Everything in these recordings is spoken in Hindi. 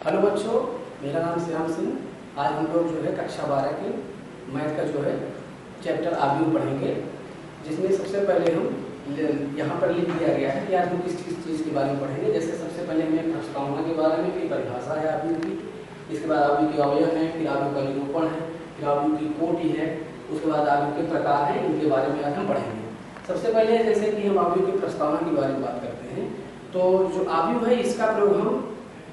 हेलो बच्चों, मेरा नाम श्याम सिंह। आज हम लोग जो है कक्षा 12 के मैथ का जो है चैप्टर आव्यूह पढ़ेंगे, जिसमें सबसे पहले हम यहाँ पर लिख दिया गया है कि आज हम किस चीज़ के बारे में पढ़ेंगे। जैसे सबसे पहले हमें प्रस्तावना के बारे में की परिभाषा है आव्यूह की, इसके बाद आव्यूह के अवयव हैं, फिर आव्यूह का निरूपण है, फिर आव्यूह की कोटि है, उसके बाद आव्यूह के प्रकार हैं, इनके बारे में आज हम पढ़ेंगे। सबसे पहले जैसे कि हम आव्यूह की प्रस्तावना के बारे में बात करते हैं, तो जो आव्यूह है इसका प्रयोग हम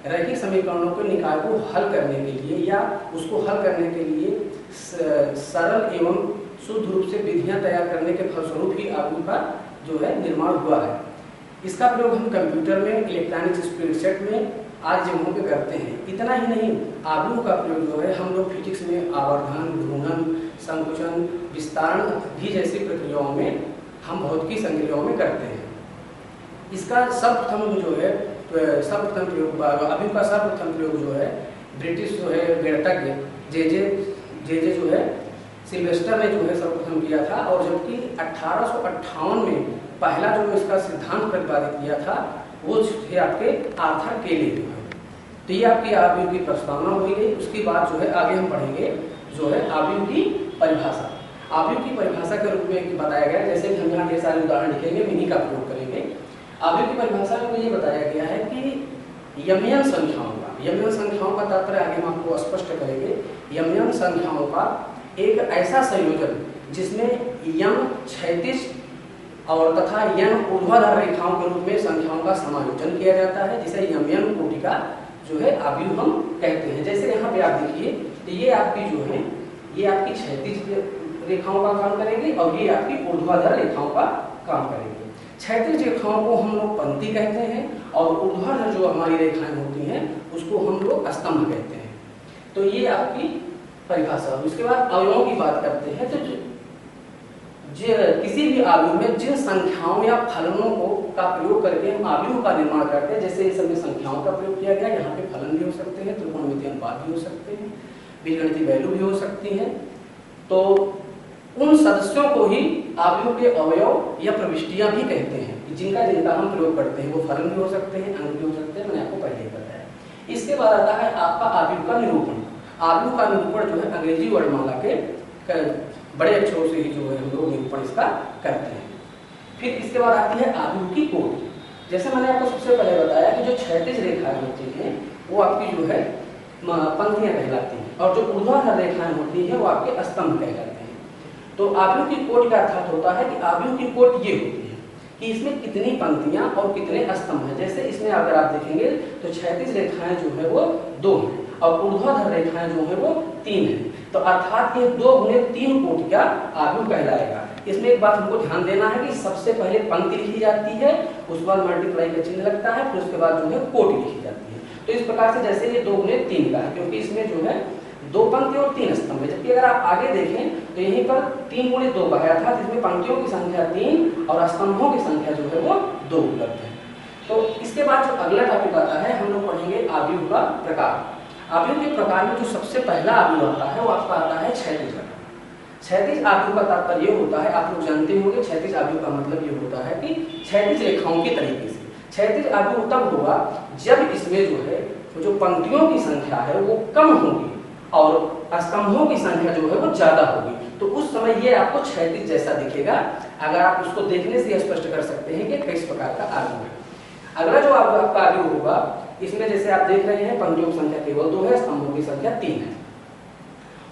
रैखिक समीकरणों के निकाय को हल करने के लिए या उसको हल करने के लिए सरल एवं शुद्ध रूप से विधियां तैयार करने के फलस्वरूप ही आव्यूह का जो है निर्माण हुआ है। इसका प्रयोग हम कंप्यूटर में, इलेक्ट्रॉनिक स्प्रेडशीट में आज जगहों पे करते हैं। इतना ही नहीं, आव्यूह का प्रयोग जो है हम लोग फिजिक्स में आवर्धन, घूर्णन, संकुचन, विस्तारण भी जैसी प्रक्रियाओं में हम भौतिकी संक्रियाओं में करते हैं। इसका सर्वप्रथम जो है सर्वप्रथम प्रयोग आव्यूह का सर्वप्रथम प्रयोग जो है ब्रिटिश जो है गणितज्ञ जे जो है सिल्वेस्टर ने जो है सर्वप्रथम किया था, और जबकि 1858 में पहला जो इसका सिद्धांत प्रतिपादित किया था वो थे आपके आर्थर केले जो है। तो ये आपकी आव्यूह की प्रस्तावना हुई गई। उसके बाद जो है आगे हम पढ़ेंगे जो है आव्यूह की परिभाषा। आव्यूह की परिभाषा के रूप में बताया गया, जैसे कि हम यहाँ ढेर सारे उदाहरण लिखेंगे, इन्हीं का प्रयोग करेंगे। आव्यूह की परिभाषा में ये बताया गया है कि यमयन संख्याओं का तात्पर्य आगे हम आपको स्पष्ट करेंगे। यमयन संख्याओं का एक ऐसा संयोजन जिसमें यम क्षैतिज और तथा यम ऊर्ध्वाधर रेखाओं के रूप में संख्याओं का समायोजन किया जाता है, जिसे यमयन कोटि का जो है आव्यूह हम कहते हैं। जैसे यहाँ पे आप देखिए, तो ये आपकी जो है ये आपकी क्षैतिज रेखाओं का काम करेंगे और ये आपकी ऊर्ध्वाधर रेखाओं का काम करेंगे। क्षैतिज रेखाओं को हम लोग पंक्ति कहते हैं और ऊर्ध्वाधर जो हमारी रेखाएं होती हैं उसको हम लोग स्तंभ कहते हैं। तो ये आपकी परिभाषा। उसके बाद अवयवों की बात करते हैं, तो किसी भी आव्यूह में जिन संख्याओं या फलनों को का प्रयोग करके हम आव्यूह का निर्माण करते हैं, जैसे इस समय संख्याओं का प्रयोग किया गया, यहाँ पे फलन भी हो सकते हैं, त्रिकोणमितीय अनुपात भी हो सकते हैं, बीजगणितीय वैल्यू भी हो सकती है। तो उन सदस्यों को ही आव्यूह के अवयव या प्रविष्टियां भी कहते हैं, जिनका हम प्रयोग करते हैं। वो फलन भी हो सकते हैं, अंक भी हो सकते हैं, मैंने आपको पहले ही बताया। इसके बाद आता है आपका आव्यूह का निरूपण। आव्यूह का निरूपण जो है अंग्रेजी वर्णमाला के बड़े अक्षरों से ही जो है हम लोग निरूपण इसका करते हैं। फिर इसके बाद आती है आव्यूह की कोटि। जैसे मैंने आपको सबसे पहले बताया कि जो क्षैतिज रेखाएं होती हैं वो आपकी जो है पंक्तियां कहलाती हैं, और जो ऊर्ध्वाधर रेखाएं होती हैं वो आपके स्तंभ कहलाते हैं। तो आव्यूह की कोटि का अर्थात होता है कि आव्यूह की कोटि ये होती है कि इसमें कितनी पंक्तियां और कितने स्तंभ हैं। जैसे इसमें अगर आप देखेंगे तो क्षैतिज रेखाएं जो है वो 2 हैं और ऊर्ध्वाधर रेखाएं जो है वो 3 हैं। तो अर्थात ये 2 गुणे 3 कोटि का आव्यूह कहलाएगा। इसमें एक बात हमको ध्यान देना है कि सबसे पहले पंक्ति लिखी जाती है, उसके बाद मल्टीप्लाई का चिन्ह लगता है, फिर उसके बाद जो है कोटि लिखी जाती है। तो इस प्रकार से जैसे ये 2 गुणे 3 का है, क्योंकि इसमें जो है 2 पंक्ति और 3 स्तंभ है। जबकि अगर आप आगे देखें तो यहीं पर 3 गुणे 2 का है, अर्थात इसमें पंक्तियों की संख्या 3 और स्तंभों की संख्या जो है वो 2 उपलब्ध है। तो इसके बाद जो अगला टॉपिक आता है, हम लोग पढ़ेंगे आव्यूह का प्रकार। आव्यूह के प्रकार में जो सबसे पहला आव्यूह आता है वो आपका आता है क्षैतिज आव्यूह। क्षैतिज आव्यूह का तात्पर्य ये होता है, आप लोग जानते होंगे, क्षैतिज आव्यूह का मतलब ये होता है कि क्षैतिज रेखाओं के तरीके से। क्षैतिज आव्यूह तब होगा जब इसमें जो है जो पंक्तियों की संख्या है वो कम होगी और स्तंभों की संख्या जो है वो ज्यादा होगी। तो उस समय ये आपको क्षैतिज जैसा दिखेगा। अगर आप उसको देखने से स्पष्ट कर सकते हैं कि किस प्रकार का आव्यूह है। अगला जो आपका आव्यूह होगा, इसमें जैसे आप देख रहे हैं पंक्तियों की संख्या केवल 2 है, स्तंभों की संख्या 3 है।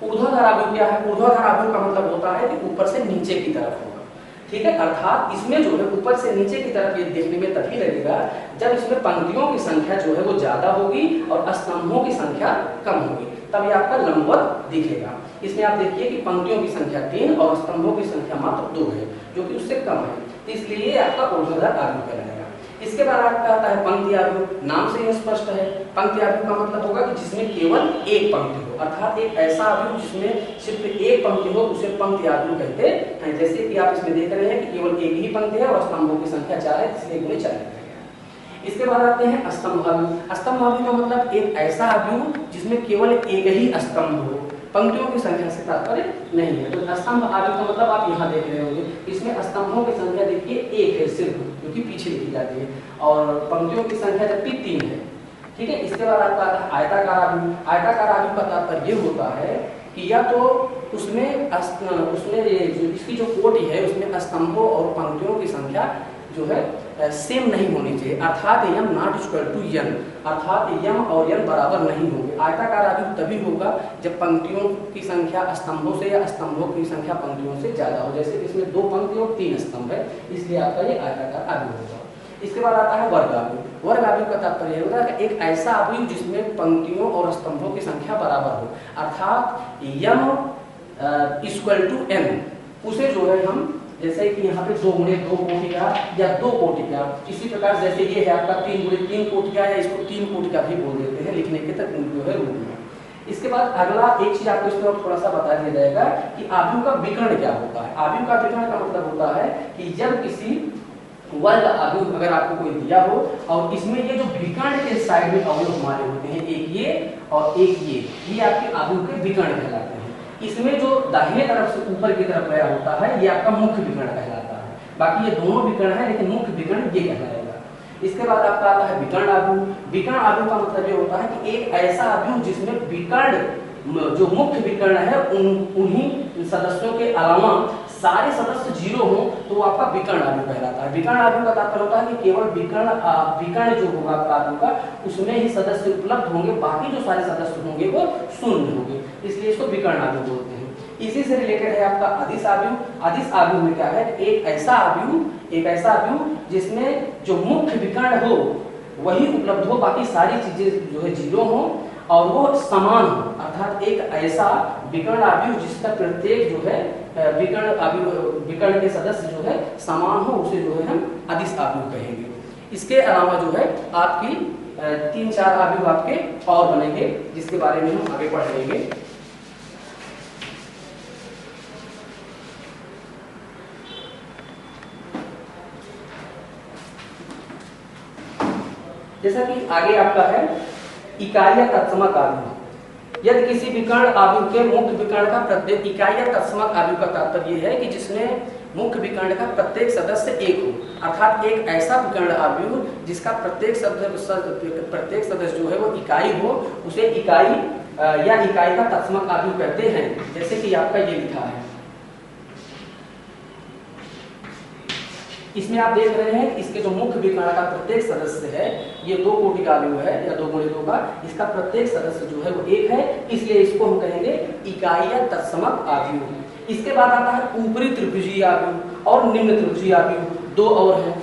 ऊर्ध्वाधर आव्यूह क्या है? ऊर्ध्वाधर आव्यूह का मतलब होता है कि ऊपर से नीचे की तरफ होगा, ठीक है। अर्थात इसमें जो है ऊपर से नीचे की तरफ ये देखने में तभी लगेगा जब इसमें पंक्तियों की संख्या जो है वो ज्यादा होगी और स्तंभों की संख्या कम होगी, तब ये आपका लंबवत दिखेगा। इसमें आप देखिए कि पंक्तियों की संख्या 3 और स्तंभों की संख्या मात्र 2 है, जो कि उससे कम है, तो इसलिए आपका ऊर्ध्वाधर आव्यूह कहलाएगा। इसके बाद आपका आता है पंक्ति आव्यूह। नाम से ही स्पष्ट है, पंक्ति आव्यूह का मतलब होगा कि जिसमें केवल एक पंक्ति हो, अर्थात एक ऐसा आव्यूह जिसमें सिर्फ एक पंक्ति हो, उसे पंक्ति आव्यूह कहते हैं। जैसे कि आप इसमें देख रहे हैं कि केवल एक ही पंक्ति है और स्तंभों की संख्या 4 है, इसलिए गुणे 4 है। इसके बाद आते हैं स्तंभ आव्यूह। स्तंभ आव्यूह का मतलब एक ऐसा आव्यूह जिसमें केवल एक ही स्तंभ हो, पंक्तियों की संख्या से तात्पर्य नहीं है। तो स्तंभ आव्यूह का मतलब आप यहाँ देख रहे होंगे, इसमें स्तंभों की संख्या देखिए 1 है सिर्फ, जो कि पीछे लिखी जाती है, और पंक्तियों की संख्या जबकि 3 है, ठीक है। इसके बाद आपका आता है आयताकार आव्यूह। आयताकार आव्यूह का तात्पर्य ये होता है कि या तो उसमें इसकी जो कोटि है उसमें स्तंभों और पंक्तियों की संख्या जो है सेम नहीं होनी चाहिए, अर्थात यम नॉट इक्वल टू यन, अर्थात यम और यन बराबर नहीं होंगे। आयताकार आव्यूह तभी होगा जब पंक्तियों की संख्या स्तंभों से या स्तंभों की संख्या पंक्तियों से ज्यादा हो, जैसे इसमें 2 पंक्ति और 3 स्तंभ है, इसलिए आपका ये आयताकार आव्यूह होगा। इसके बाद आता है वर्ग आव्यूह। वर्ग आव्यूह का तात्पर्य होता है कि एक ऐसा आव्यूह जिसमें पंक्तियों और स्तंभों की संख्या बराबर हो, अर्थात यम इक्वल टू एन, उसे जो है हम जैसे कि यहाँ पे 2 गुणे 2 कोटिका या 2 कोटिका, इसी प्रकार जैसे ये है आपका 3 गुणे 3 कोटिका या इसको 3 कोटिका भी बोल देते हैं लिखने के तक जो है रूप में। इसके बाद अगला एक चीज आपको इसमें थोड़ा सा बता दिया जाएगा कि आव्यूह का विकर्ण क्या होता है। आव्यूह का विकर्ण का मतलब होता है कि जब किसी वर्ग आव्यूह अगर आपको कोई दिया हो और इसमें ये जो विकर्ण के साइड में अवयव हमारे होते हैं, एक ये और एक ये आपके आव्यूह के विकर्ण कहलाते हैं। इसमें जो दाहिने तरफ से ऊपर की तरफ गया होता है ये आपका मुख्य विकर्ण कहलाता है, बाकी ये दोनों विकर्ण है लेकिन मुख्य विकर्ण ये कहलाएगा। इसके बाद आपका आता है विकर्ण आव्यूह। विकर्ण आव्यूह का मतलब ये होता है कि एक ऐसा आव्यूह जिसमें विकर्ण जो मुख्य विकर्ण है उन्हीं सदस्यों के अलावा सारे सदस्य 0 हो तो वो आपका विकर्ण आव्यूह कहलाता है। विकर्ण आव्यूह का तात्पर्य होता है कि केवल विकर्ण जो होगा आव्यूह का उसमें ही सदस्य उपलब्ध होंगे, बाकी जो सारे सदस्य होंगे वो शून्य होंगे, इसलिए इसको विकर्ण आव्यूह बोलते हैं। इसी से रिलेटेड है आपका अदिश आव्यूह। अदिश आव्यूह में क्या है, एक ऐसा आव्यूह जिसमें जो मुख्य विकर्ण हो वही उपलब्ध हो, बाकी सारी चीजें जो है 0 हो और वो समान हो, अर्थात एक ऐसा विकर्ण आव्यूह जिसका प्रत्येक जो है विकर्ण के सदस्य जो है समान हो, उसे जो है हम अदिश आव्यूह कहेंगे। इसके अलावा जो है आपकी 3-4 आव्यूह आपके और बनेंगे जिसके बारे में हम आगे पढ़ लेंगे। जैसा कि आगे आपका है इकाई या तत्समक आव्यूह। यदि किसी विकर्ण आव्यूह के मुख्य विकर्ण का प्रत्येक इकाई या तत्समक आव्यूह का तात्पर्य है कि जिसमें मुख्य विकर्ण का प्रत्येक सदस्य 1 हो, अर्थात एक ऐसा विकर्ण आव्यूह जिसका प्रत्येक सदस्य जो है वो इकाई हो, उसे इकाई या इकाई का तत्समक आव्यूह कहते हैं। जैसे कि आपका ये लिखा है, इसमें आप देख रहे हैं इसके जो मुख्य विकर्ण का प्रत्येक सदस्य है ये 2 कोटि का आव्यूह है या 2 गुणे 2 का, इसका प्रत्येक सदस्य जो है वो 1 है, इसलिए इसको हम कहेंगे इकाई या तत्समक आव्यूह। इसके बाद आता है ऊपरी त्रिभुजीय आव्यूह और निम्न त्रिभुजीय आव्यूह, 2 और हैं।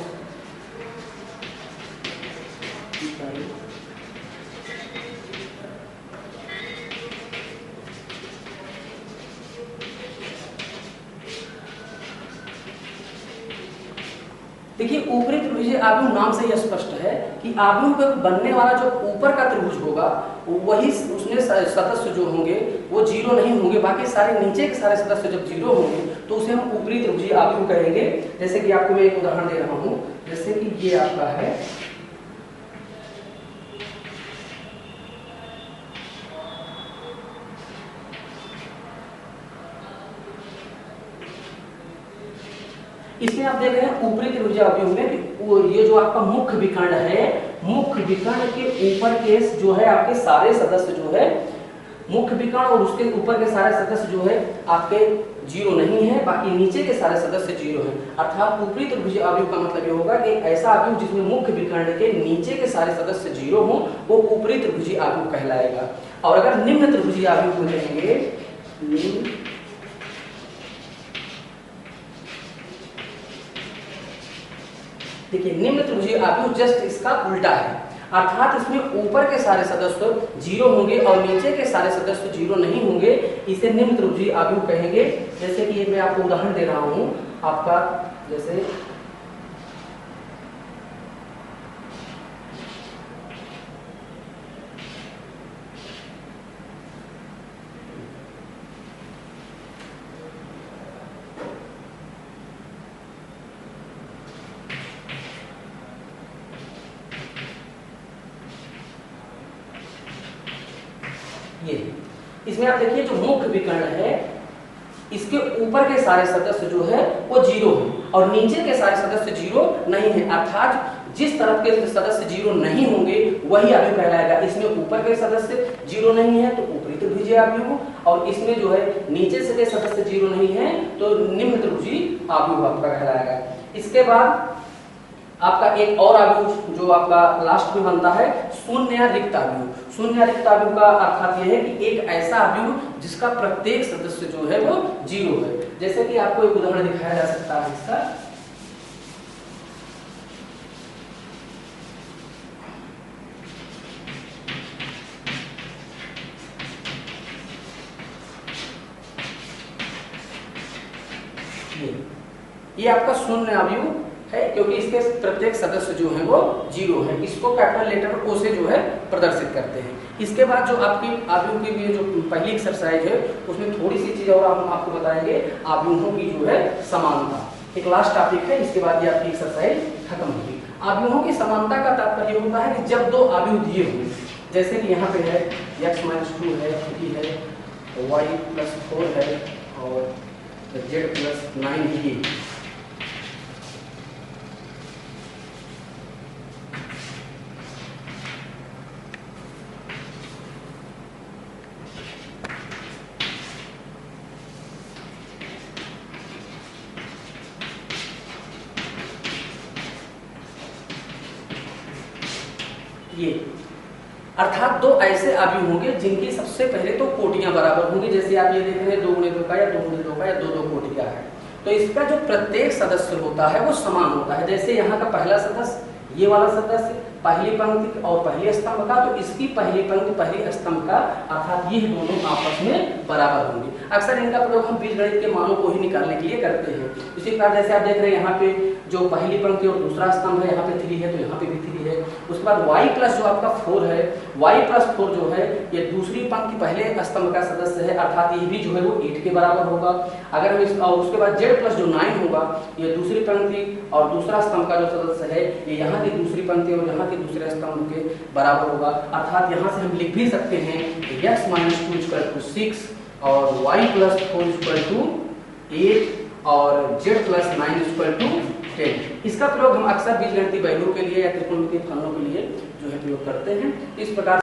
देखिए ऊपरी त्रिभुजीय आव्यूह नाम से यह स्पष्ट है कि आव्यूह पे बनने वाला जो ऊपर का त्रिभुज होगा वही उसमें सदस्य जो होंगे वो 0 नहीं होंगे, बाकी सारे नीचे के सारे सदस्य जब 0 होंगे तो उसे हम ऊपरी त्रिभुजीय आव्यूह कहेंगे। जैसे कि आपको मैं एक उदाहरण दे रहा हूँ, जैसे कि ये आपका है इसमें आप देख रहे हैं ऊपरी त्रिभुजीय आव्यूह में ये जो आपका मुख्य विकर्ण है, मुख्य विकर्ण के ऊपर के जो है आपके सारे सदस्य जो है मुख्य विकर्ण और उसके ऊपर के सारे सदस्य जो है आपके 0 नहीं है, बाकी नीचे के सारे सदस्य 0 हैं। अर्थात ऊपरी त्रिभुजीय आव्यूह का मतलब ये होगा कि ऐसा आव्यूह जिसमें मुख्य विकर्ण के नीचे के सारे सदस्य 0 हो वो ऊपरी त्रिभुजीय आव्यूह कहलाएगा। और अगर निम्न त्रिभुजीय आव्यूह में कहेंगे देखिए निम्न त्रिभुजीय आव्यूह जस्ट इसका उल्टा है, अर्थात इसमें ऊपर के सारे सदस्य 0 होंगे और नीचे के सारे सदस्य 0 नहीं होंगे, इसे निम्न त्रिभुजीय आव्यूह कहेंगे। जैसे कि मैं आपको उदाहरण दे रहा हूं आपका, जैसे इसमें आप देखिए जो मुख्य विकर्ण है इसके ऊपर के सारे सदस्य जो है वो 0 है और नीचे के सारे सदस्य 0 नहीं है, अर्थात जिस तरफ के सदस्य जीरो नहीं होंगे वही अवयव कहलाएगा। इसमें ऊपर के सदस्य जीरो नहीं है तो ऊपरी त्रिभुजीय अवयव, और इसमें जो है नीचे से के सदस्य जीरो नहीं है तो निम्न त्रिभुजीय अवयव आपका कहलाएगा। इसके बाद आपका एक और अवयव जो आपका लास्ट में बनता है शून्य या रिक्त अवयव। शून्य या रिक्त अवयव का अर्थात यह है कि एक ऐसा अवयव जिसका प्रत्येक सदस्य जो है वो जीरो है। जैसे कि आपको एक उदाहरण दिखाया जा सकता है इसका, ये आपका शून्य अवयव है क्योंकि इसके प्रत्येक सदस्य जो है वो जीरो है। इसको कैपिटल लेटर ओ से जो है प्रदर्शित करते हैं। इसके बाद जो आपकी अवयव की भी जो पहली एक्सरसाइज है उसमें थोड़ी सी चीज और हम आपको बताएंगे, अवयवों की जो है समानता। एक लास्ट टॉपिक है, इसके बाद ये आपकी एक्सरसाइज खत्म होगी। अवयवों की समानता का तात्पर्य होता है कि जब दो अवयव दिए हुए, जैसे कि यहाँ पे है x-2 है, 3 है, y+4 है और z+9 है। ये अर्थात दो ऐसे अवयव होंगे जिनकी सबसे पहले तो कोटियां बराबर होंगी। जैसे आप ये देख रहे हैं 2 गुणे 2 का या 2 गुणे 2 का या 2 कोटियां है, तो इसका जो प्रत्येक सदस्य होता है वो समान होता है। जैसे यहाँ का पहला सदस्य, ये वाला सदस्य, पहली पंक्ति और पहली स्तंभ का, तो इसकी पहली पंक्ति पहली स्तंभ का, अर्थात ये दोनों आपस में बराबर होंगे। अक्सर इनका प्रयोग हम बीजगणित के मानों को ही निकालने के लिए करते हैं। इसी प्रकार जैसे आप देख रहे हैं यहाँ पे जो पहली पंक्ति और दूसरा स्तंभ है, यहाँ पे 3 है तो यहाँ पे भी 3 है। उसके बाद y+ जो आपका 4 है, y+4 जो है ये दूसरी पंक्ति पहले स्तंभ का सदस्य है, अर्थात ये भी जो है वो 8 के बराबर होगा। अगर हम और उसके बाद z+ जो 9 होगा ये दूसरी पंक्ति और दूसरा स्तंभ का जो सदस्य है ये यहाँ की दूसरी पंक्ति और यहाँ के दूसरे स्तंभ के बराबर होगा। अर्थात यहाँ से हम लिख भी सकते हैं x-2 6 और y+4 8 और z+9 10। इसका प्रयोग हम अक्सर बीजगणितीय पहलुओं के लिए या त्रिकोणमितीय फलनों के लिए जो है प्रयोग करते हैं। इस प्रकार